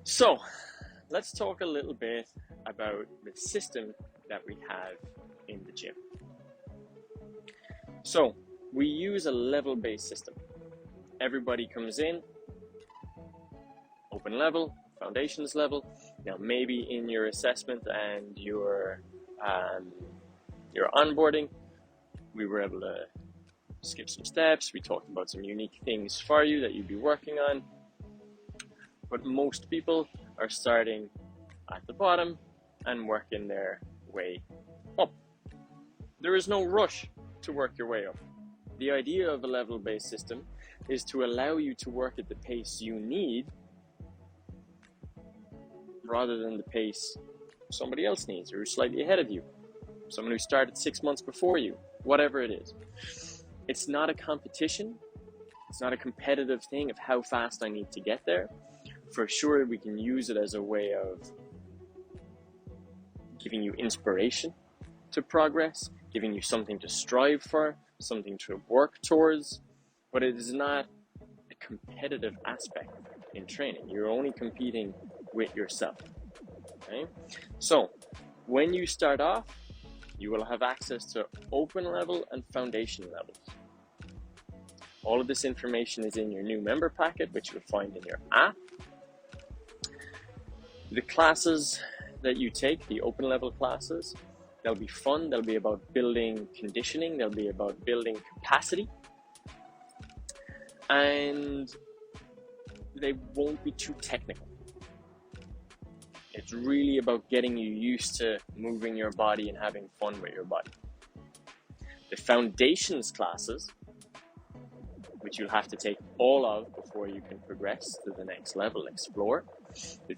So let's talk a little bit about the system that we have in the gym. So we use a level-based system. Everybody comes in, open level, foundations level. Now maybe in your assessment and your onboarding, we were able to skip some steps. We talked about some unique things for you that you'd be working on. But most people are starting at the bottom and working their way up. There is no rush to work your way up. The idea of a level-based system is to allow you to work at the pace you need rather than the pace somebody else needs or who's slightly ahead of you, someone who started 6 months before you, whatever it is. It's not a competition. It's not a competitive thing of how fast I need to get there. For sure, we can use it as a way of giving you inspiration to progress, giving you something to strive for, something to work towards, but it is not a competitive aspect in training. You're only competing with yourself. Okay? So when you start off, you will have access to open level and foundation levels. All of this information is in your new member packet, which you'll find in your app. The classes that you take, the open level classes, they'll be fun. They'll be about building conditioning. They'll be about building capacity. And they won't be too technical. It's really about getting you used to moving your body and having fun with your body. The foundations classes, which you'll have to take all of before you can progress to the next level, explore.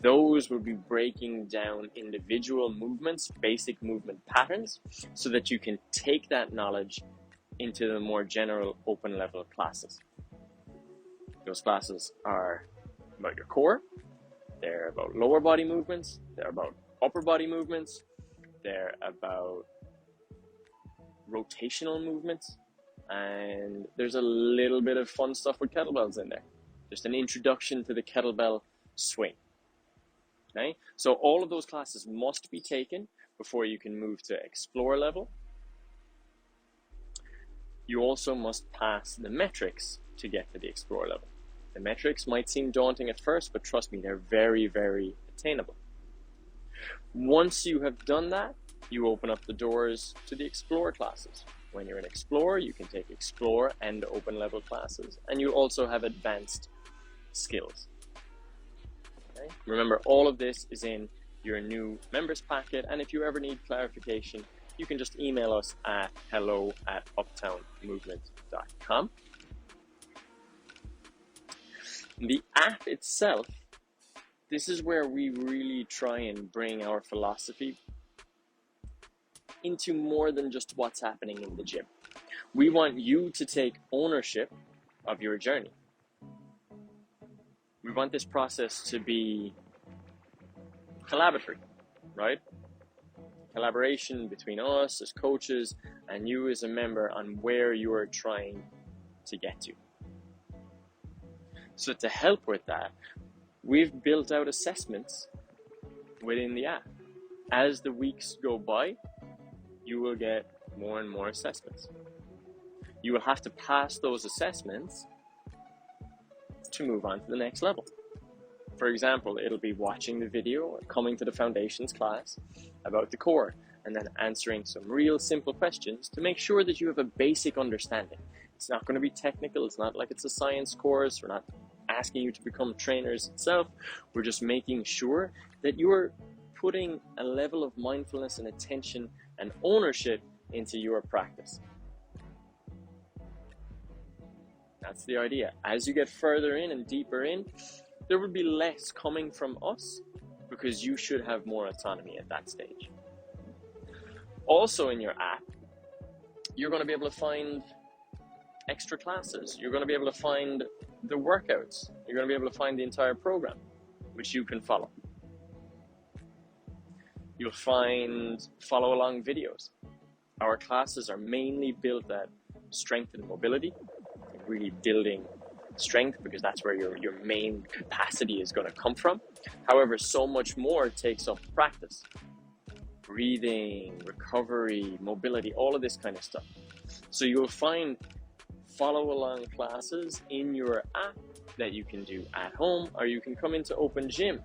Those will be breaking down individual movements, basic movement patterns, so that you can take that knowledge into the more general open level classes. Those classes are about your core, they're about lower body movements, they're about upper body movements, they're about rotational movements, and there's a little bit of fun stuff with kettlebells in there. Just an introduction to the kettlebell swing. Okay? So all of those classes must be taken before you can move to explore level. You also must pass the metrics to get to the explore level. The metrics might seem daunting at first, but trust me, they're very, very attainable. Once you have done that, you open up the doors to the explore classes. When you're an explorer, you can take explore and open level classes, and you also have advanced skills. Okay? Remember, all of this is in your new members packet, and if you ever need clarification, you can just email us at hello@uptownmovement.com. The app itself, this is where we really try and bring our philosophy into more than just what's happening in the gym. We want you to take ownership of your journey. We want this process to be collaboratory, right? Collaboration between us as coaches and you as a member on where you are trying to get to. So to help with that, we've built out assessments within the app. As the weeks go by, you will get more and more assessments. You will have to pass those assessments to move on to the next level. For example, it'll be watching the video or coming to the foundations class about the core and then answering some real simple questions to make sure that you have a basic understanding. It's not going to be technical. It's not like it's a science course. We're not asking you to become trainers itself. We're just making sure that you are putting a level of mindfulness and attention and ownership into your practice. That's the idea. As you get further in and deeper in, there will be less coming from us because you should have more autonomy at that stage. Also in your app, you're going to be able to find extra classes. You're going to be able to find the workouts. You're going to be able to find the entire program, which you can follow. You'll find follow-along videos. Our classes are mainly built at strength and mobility, really building strength, because that's where your main capacity is going to come from. However, so much more takes up practice. Breathing, recovery, mobility, all of this kind of stuff. So you'll find follow along classes in your app that you can do at home, or you can come into Open Gym